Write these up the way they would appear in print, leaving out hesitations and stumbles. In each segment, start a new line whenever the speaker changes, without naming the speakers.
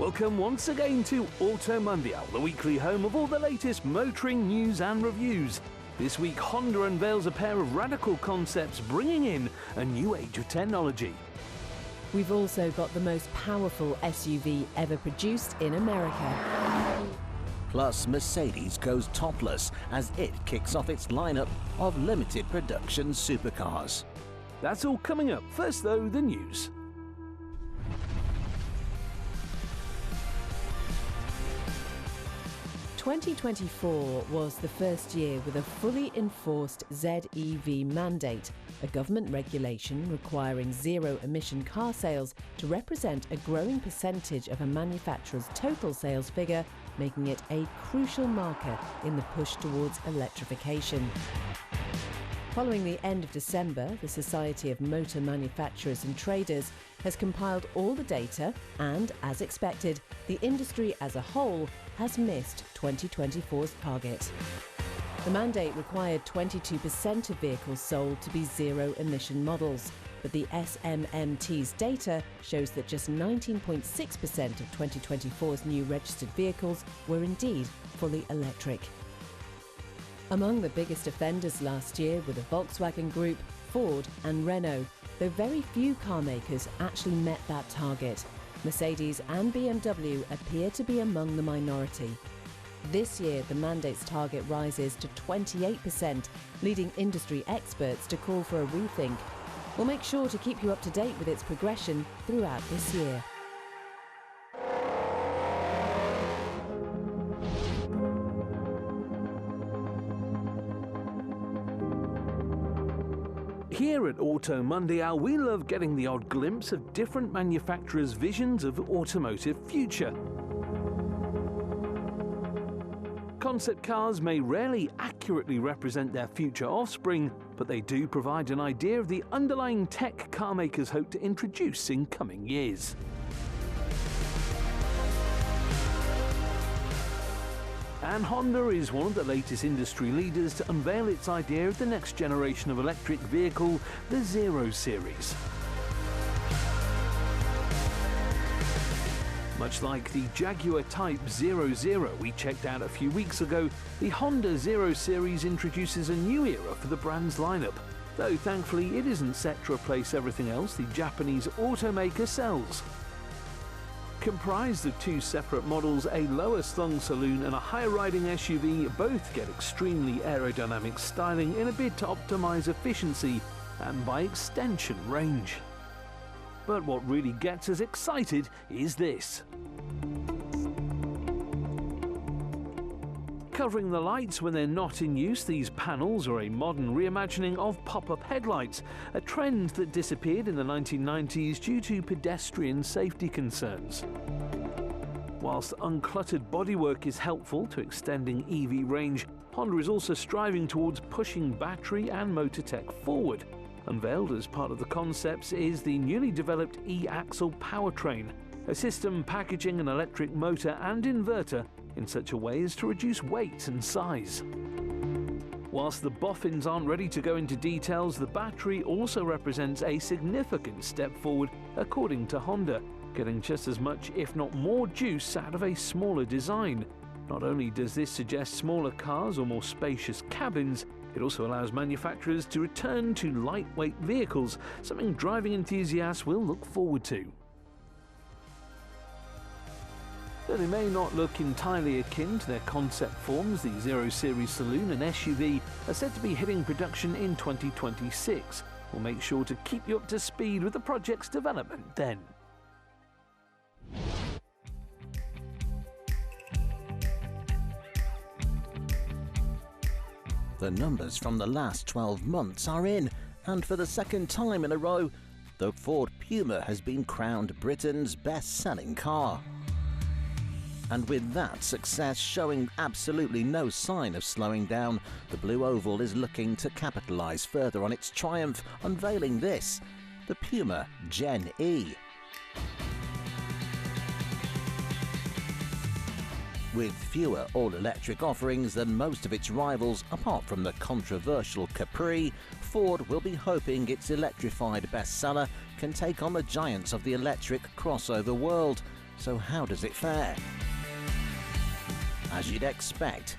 Welcome once again to Auto Mundial, the weekly home of all the latest motoring news and reviews. This week, Honda unveils a pair of radical concepts bringing in a new age of technology.
We've also got the most powerful SUV ever produced in America.
Plus, Mercedes goes topless as it kicks off its lineup of limited production supercars.
That's all coming up. First though, the news.
"2024 was the first year with a fully enforced ZEV mandate, a government regulation requiring zero-emission car sales to represent a growing percentage of a manufacturer's total sales figure, making it a crucial marker in the push towards electrification. Following the end of December, the Society of Motor Manufacturers and Traders has compiled all the data and, as expected, the industry as a whole has missed 2024's target. The mandate required 22% of vehicles sold to be zero-emission models, but the SMMT's data shows that just 19.6% of 2024's new registered vehicles were indeed fully electric. Among the biggest offenders last year were the Volkswagen Group, Ford and Renault, though very few car makers actually met that target. Mercedes and BMW appear to be among the minority. This year, the mandate's target rises to 28%, leading industry experts to call for a rethink. We'll make sure to keep you up to date with its progression throughout this year.
Here at Auto Mundial, we love getting the odd glimpse of different manufacturers' visions of automotive future. Concept cars may rarely accurately represent their future offspring, but they do provide an idea of the underlying tech car makers hope to introduce in coming years. And Honda is one of the latest industry leaders to unveil its idea of the next generation of electric vehicle, the Zero Series. Much like the Jaguar Type 00 we checked out a few weeks ago, the Honda Zero Series introduces a new era for the brand's lineup, though thankfully it isn't set to replace everything else the Japanese automaker sells. Comprised of two separate models, a lower slung saloon and a higher riding SUV both get extremely aerodynamic styling in a bid to optimize efficiency and, by extension, range. But what really gets us excited is this. Covering the lights when they're not in use, these panels are a modern reimagining of pop-up headlights, a trend that disappeared in the 1990s due to pedestrian safety concerns. Whilst uncluttered bodywork is helpful to extending EV range, Honda is also striving towards pushing battery and motor tech forward. Unveiled as part of the concepts is the newly developed e-axle powertrain, a system packaging an electric motor and inverter in such a way as to reduce weight and size. Whilst the boffins aren't ready to go into details, the battery also represents a significant step forward according to Honda, getting just as much if not more juice out of a smaller design. Not only does this suggest smaller cars or more spacious cabins, it also allows manufacturers to return to lightweight vehicles, something driving enthusiasts will look forward to. Though they may not look entirely akin to their concept forms, the Zero Series Saloon and SUV are said to be hitting production in 2026. We'll make sure to keep you up to speed with the project's development then.
The numbers from the last 12 months are in, and for the second time in a row, the Ford Puma has been crowned Britain's best-selling car. And with that success showing absolutely no sign of slowing down, the Blue Oval is looking to capitalise further on its triumph, unveiling this, the Puma Gen E. With fewer all-electric offerings than most of its rivals, apart from the controversial Capri, Ford will be hoping its electrified bestseller can take on the giants of the electric crossover world. So how does it fare? As you'd expect,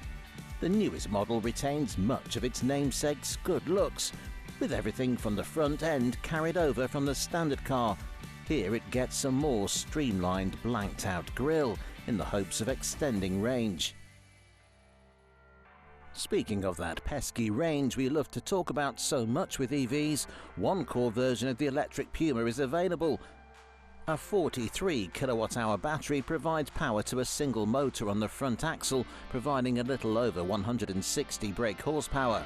the newest model retains much of its namesake's good looks, with everything from the front end carried over from the standard car. Here it gets a more streamlined, blanked-out grille in the hopes of extending range. Speaking of that pesky range we love to talk about so much with EVs, one core version of the electric Puma is available. A 43 kilowatt-hour battery provides power to a single motor on the front axle, providing a little over 160 brake horsepower.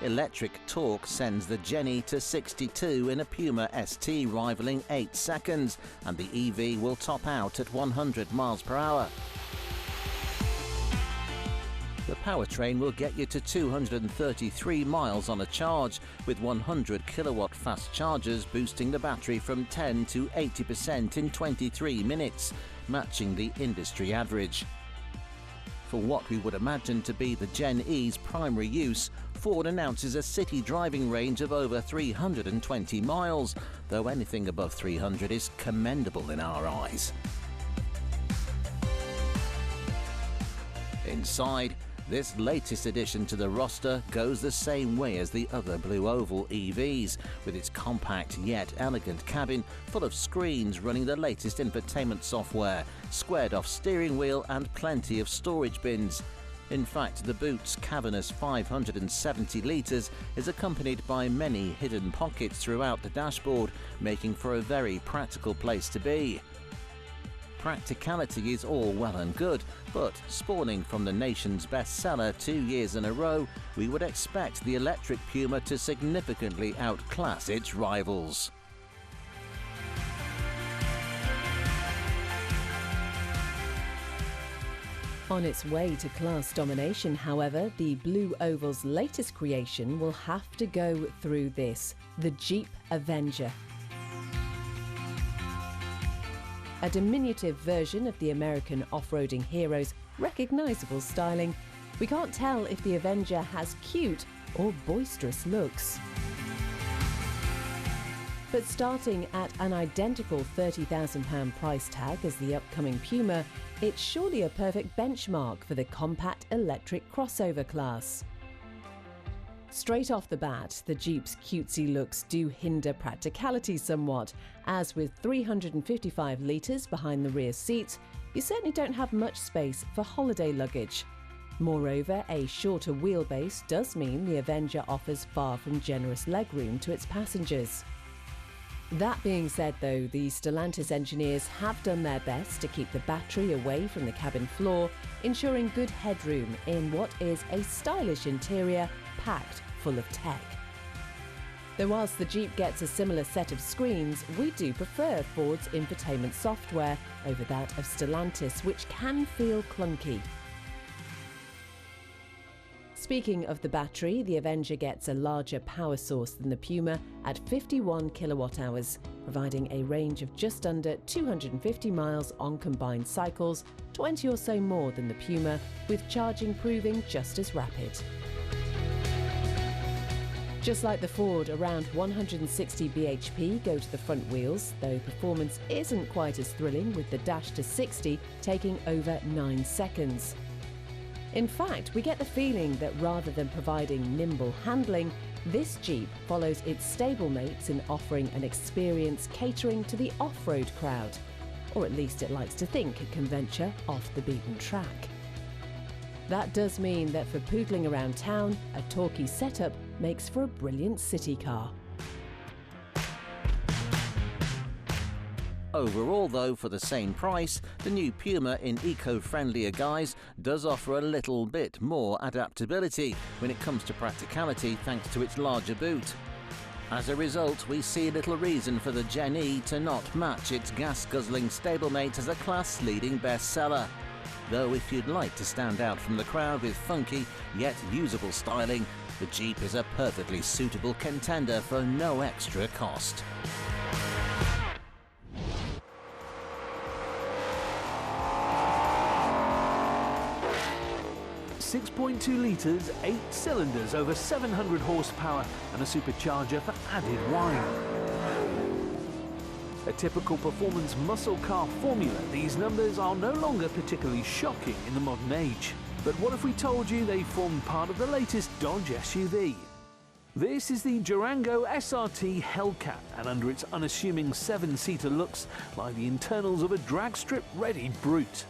Electric torque sends the Jenny to 62 in a Puma ST, rivaling 8 seconds, and the EV will top out at 100 miles per hour. The powertrain will get you to 233 miles on a charge, with 100 kilowatt fast chargers boosting the battery from 10 to 80% in 23 minutes, matching the industry average. For what we would imagine to be the Gen E's primary use, Ford announces a city driving range of over 320 miles, though anything above 300 is commendable in our eyes. Inside, this latest addition to the roster goes the same way as the other Blue Oval EVs, with its compact yet elegant cabin full of screens running the latest infotainment software, squared-off steering wheel and plenty of storage bins. In fact, the boot's cavernous 570 litres is accompanied by many hidden pockets throughout the dashboard, making for a very practical place to be. Practicality is all well and good, but spawning from the nation's bestseller 2 years in a row, we would expect the electric Puma to significantly outclass its rivals.
On its way to class domination, however, the Blue Oval's latest creation will have to go through this, the Jeep Avenger. A diminutive version of the American off-roading hero's recognisable styling, we can't tell if the Avenger has cute or boisterous looks. But starting at an identical £30,000 price tag as the upcoming Puma, it's surely a perfect benchmark for the compact electric crossover class. Straight off the bat, the Jeep's cutesy looks do hinder practicality somewhat, as with 355 litres behind the rear seats, you certainly don't have much space for holiday luggage. Moreover, a shorter wheelbase does mean the Avenger offers far from generous legroom to its passengers. That being said though, the Stellantis engineers have done their best to keep the battery away from the cabin floor, ensuring good headroom in what is a stylish interior packed full of tech. Though whilst the Jeep gets a similar set of screens, we do prefer Ford's infotainment software over that of Stellantis, which can feel clunky. Speaking of the battery, the Avenger gets a larger power source than the Puma at 51 kilowatt hours, providing a range of just under 250 miles on combined cycles, 20 or so more than the Puma, with charging proving just as rapid. Just like the Ford, around 160 bhp go to the front wheels, though performance isn't quite as thrilling, with the dash to 60 taking over 9 seconds. In fact, we get the feeling that rather than providing nimble handling, this Jeep follows its stablemates in offering an experience catering to the off-road crowd. Or at least it likes to think it can venture off the beaten track. That does mean that for poodling around town, a torquey setup makes for a brilliant city car.
Overall though, for the same price, the new Puma in eco-friendlier guise does offer a little bit more adaptability when it comes to practicality thanks to its larger boot. As a result, we see little reason for the Gen E to not match its gas-guzzling stablemate as a class-leading bestseller. Though if you'd like to stand out from the crowd with funky yet usable styling, the Jeep is a perfectly suitable contender for no extra cost.
6.2 litres, 8 cylinders, over 700 horsepower and a supercharger for added whine. A typical performance muscle car formula, these numbers are no longer particularly shocking in the modern age. But what if we told you they formed part of the latest Dodge SUV? This is the Durango SRT Hellcat, and under its unassuming 7-seater looks like the internals of a drag strip-ready brute.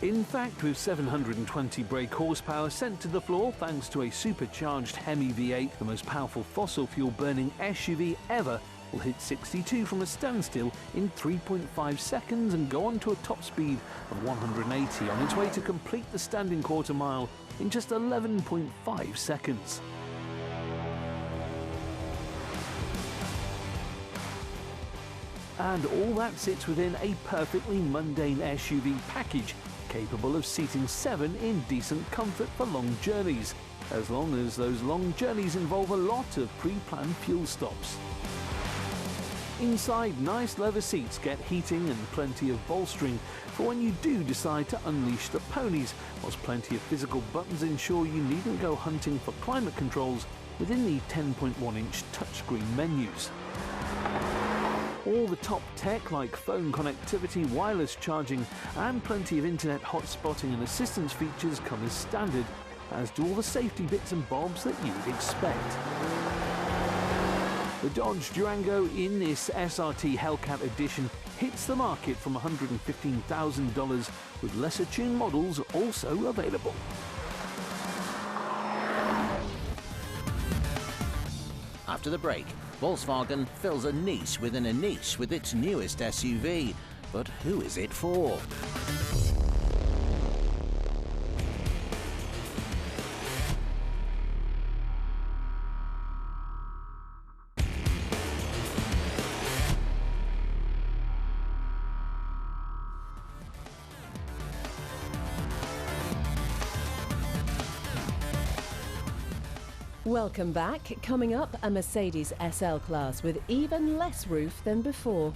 In fact, with 720 brake horsepower sent to the floor thanks to a supercharged Hemi V8, the most powerful fossil fuel burning SUV ever will hit 62 from a standstill in 3.5 seconds and go on to a top speed of 180 on its way to complete the standing quarter mile in just 11.5 seconds. And all that sits within a perfectly mundane SUV package, capable of seating 7 in decent comfort for long journeys, as long as those long journeys involve a lot of pre-planned fuel stops. Inside, nice leather seats get heating and plenty of bolstering for when you do decide to unleash the ponies, whilst plenty of physical buttons ensure you needn't go hunting for climate controls within the 10.1-inch touchscreen menus. All the top tech like phone connectivity, wireless charging and plenty of internet hotspotting and assistance features come as standard, as do all the safety bits and bobs that you'd expect. The Dodge Durango in this SRT Hellcat edition hits the market from $115,000, with lesser tuned models also available.
After the break, Volkswagen fills a niche within a niche with its newest SUV. But who is it for?
Welcome back. Coming up, a Mercedes SL Class with even less roof than before.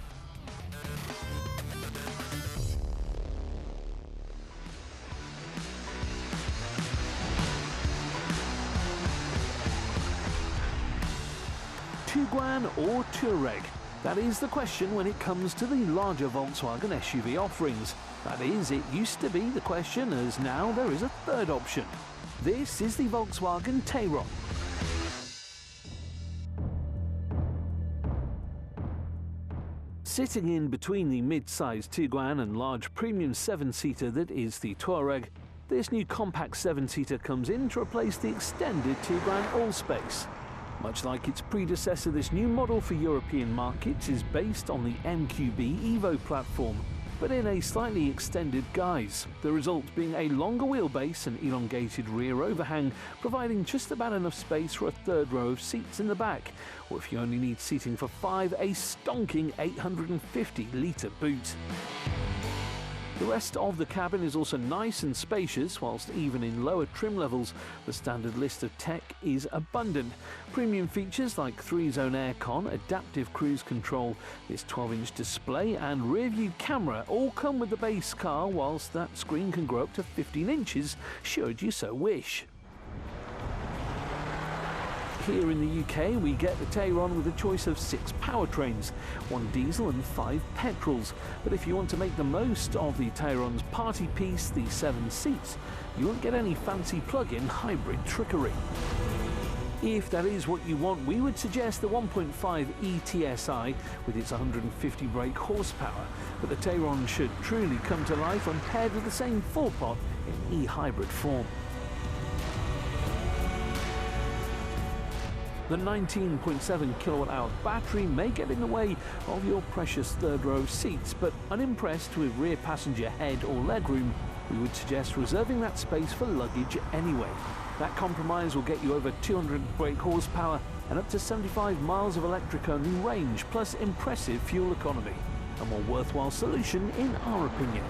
Tiguan or Touareg? That is the question when it comes to the larger Volkswagen SUV offerings. That is, it used to be the question, as now there is a third option. This is the Volkswagen Tayron. Sitting in between the mid-sized Tiguan and large premium 7-seater that is the Touareg, this new compact 7-seater comes in to replace the extended Tiguan Allspace. Much like its predecessor, this new model for European markets is based on the MQB Evo platform, but in a slightly extended guise, the result being a longer wheelbase and elongated rear overhang, providing just about enough space for a third row of seats in the back, or if you only need seating for 5, a stonking 850-litre boot. The rest of the cabin is also nice and spacious, whilst even in lower trim levels, the standard list of tech is abundant. Premium features like 3-zone aircon, adaptive cruise control, this 12-inch display and rear-view camera all come with the base car, whilst that screen can grow up to 15 inches should you so wish. Here in the UK, we get the Tayron with a choice of 6 powertrains, 1 diesel and 5 petrols. But if you want to make the most of the Tayron's party piece, the 7 seats, you won't get any fancy plug-in hybrid trickery. If that is what you want, we would suggest the 1.5 ETSI with its 150 brake horsepower, but the Tayron should truly come to life when paired with the same 4-pot in e-hybrid form. The 19.7 kilowatt-hour battery may get in the way of your precious third-row seats, but unimpressed with rear passenger head or legroom, we would suggest reserving that space for luggage anyway. That compromise will get you over 200 brake horsepower and up to 75 miles of electric-only range, plus impressive fuel economy. A more worthwhile solution in our opinion.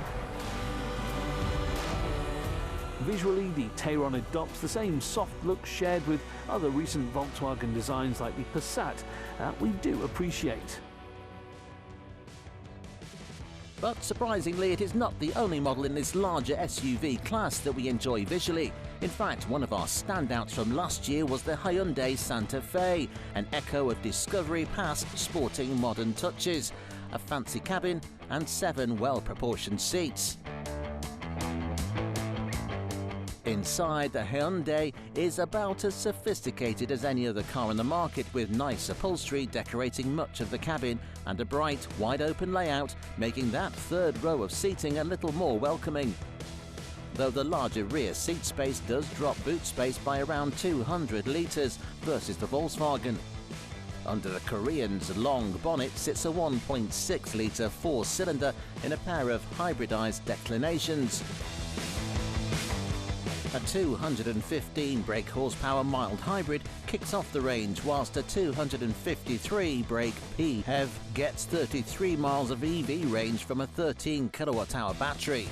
Visually, the Tayron adopts the same soft look shared with other recent Volkswagen designs like the Passat that we do appreciate.
But surprisingly, it is not the only model in this larger SUV class that we enjoy visually. In fact, one of our standouts from last year was the Hyundai Santa Fe, an echo of discovery past sporting modern touches. a fancy cabin and 7 well-proportioned seats. Inside, the Hyundai is about as sophisticated as any other car on the market, with nice upholstery decorating much of the cabin and a bright, wide-open layout, making that third row of seating a little more welcoming. Though the larger rear seat space does drop boot space by around 200 litres versus the Volkswagen. Under the Korean's long bonnet sits a 1.6-litre four-cylinder in a pair of hybridised declinations. A 215 brake horsepower mild hybrid kicks off the range, whilst a 253 brake PHEV gets 33 miles of EV range from a 13 kilowatt-hour battery.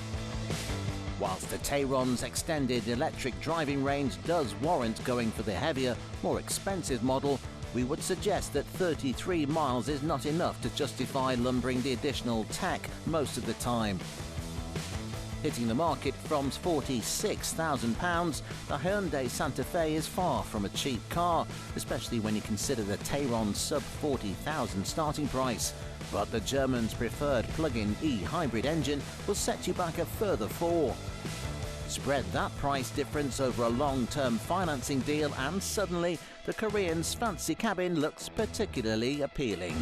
Whilst the Tayron's extended electric driving range does warrant going for the heavier, more expensive model, we would suggest that 33 miles is not enough to justify lumbering the additional tech most of the time. Hitting the market from £46,000, the Hyundai Santa Fe is far from a cheap car, especially when you consider the Tayron's sub-40,000 starting price. But the German's preferred plug-in e-hybrid engine will set you back a further £4,000. Spread that price difference over a long-term financing deal and suddenly the Korean's fancy cabin looks particularly appealing.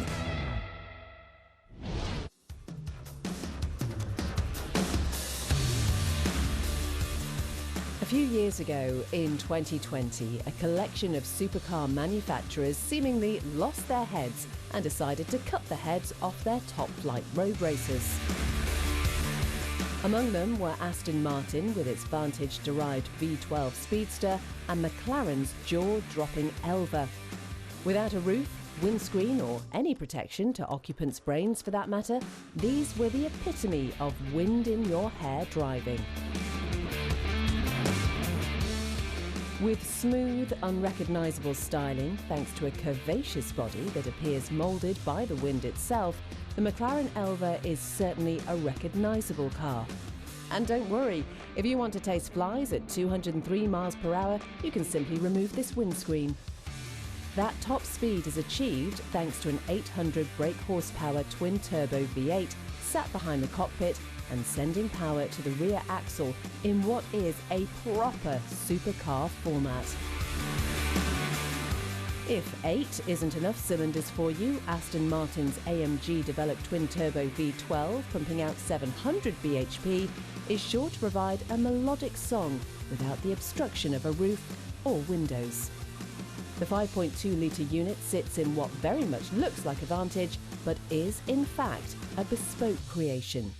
A few years ago, in 2020, a collection of supercar manufacturers seemingly lost their heads and decided to cut the heads off their top-flight road racers. Among them were Aston Martin with its Vantage-derived V12 Speedster and McLaren's jaw-dropping Elva. Without a roof, windscreen or any protection to occupants' brains for that matter, these were the epitome of wind-in-your-hair driving. With smooth, unrecognisable styling, thanks to a curvaceous body that appears moulded by the wind itself, the McLaren Elva is certainly a recognisable car. And don't worry, if you want to taste flies at 203 miles per hour, you can simply remove this windscreen. That top speed is achieved thanks to an 800 brake horsepower twin-turbo V8 sat behind the cockpit and sending power to the rear axle in what is a proper supercar format. If 8 isn't enough cylinders for you, Aston Martin's AMG-developed twin-turbo V12, pumping out 700 bhp, is sure to provide a melodic song without the obstruction of a roof or windows. The 5.2-litre unit sits in what very much looks like a Vantage, but is, in fact, a bespoke creation.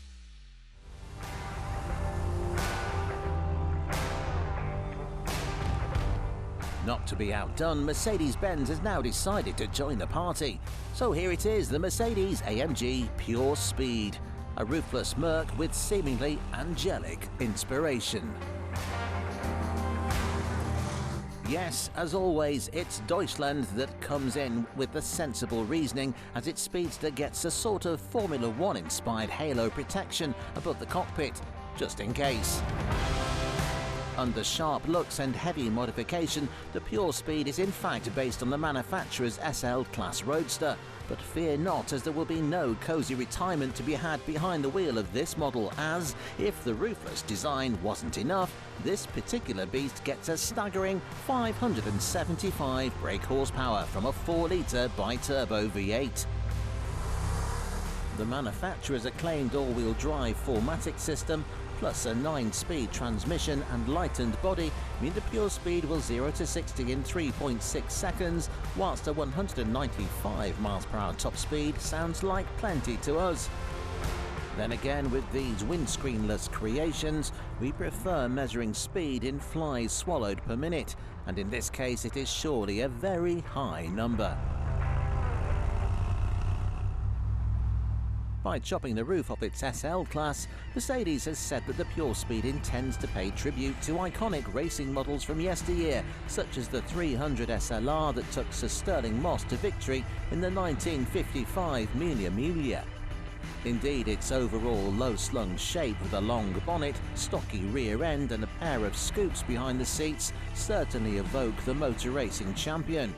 Not to be outdone, Mercedes-Benz has now decided to join the party. So here it is, the Mercedes-AMG PureSpeed, a roofless Merc with seemingly angelic inspiration. Yes, as always, it's Deutschland that comes in with the sensible reasoning, as its speedster gets a sort of Formula One-inspired halo protection above the cockpit, just in case. Under sharp looks and heavy modification, the PureSpeed is in fact based on the manufacturer's SL Class Roadster. But fear not, as there will be no cosy retirement to be had behind the wheel of this model, as, if the roofless design wasn't enough, this particular beast gets a staggering 575 brake horsepower from a 4-litre bi-turbo V8. The manufacturer's acclaimed all-wheel drive 4MATIC system plus a 9-speed transmission and lightened body mean the PureSpeed will 0 to 60 in 3.6 seconds, whilst a 195 miles per hour top speed sounds like plenty to us. Then again, with these windscreenless creations, we prefer measuring speed in flies swallowed per minute, and in this case it is surely a very high number. By chopping the roof off its SL class, Mercedes has said that the PureSpeed intends to pay tribute to iconic racing models from yesteryear, such as the 300 SLR that took Sir Stirling Moss to victory in the 1955 Mille Miglia. Indeed, its overall low-slung shape with a long bonnet, stocky rear end and a pair of scoops behind the seats certainly evoke the motor racing champion.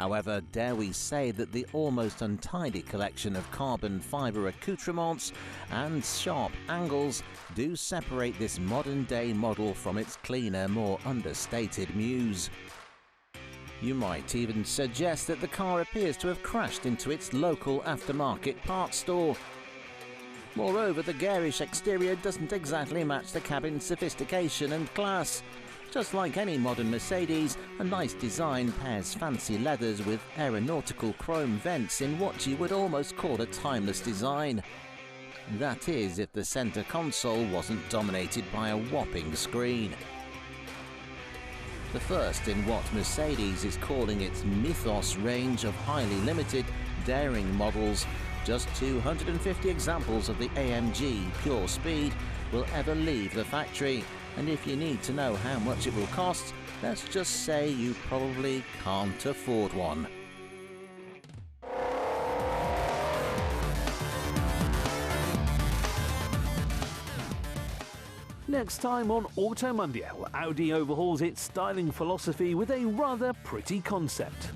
However, dare we say that the almost untidy collection of carbon fibre accoutrements and sharp angles do separate this modern-day model from its cleaner, more understated muse. You might even suggest that the car appears to have crashed into its local aftermarket parts store. Moreover, the garish exterior doesn't exactly match the cabin's sophistication and class. Just like any modern Mercedes, a nice design pairs fancy leathers with aeronautical chrome vents in what you would almost call a timeless design. That is, if the centre console wasn't dominated by a whopping screen. The first in what Mercedes is calling its Mythos range of highly limited, daring models, just 250 examples of the AMG PureSpeed will ever leave the factory, and if you need to know how much it will cost, let's just say you probably can't afford one.
Next time on Auto Mundial, Audi overhauls its styling philosophy with a rather pretty concept.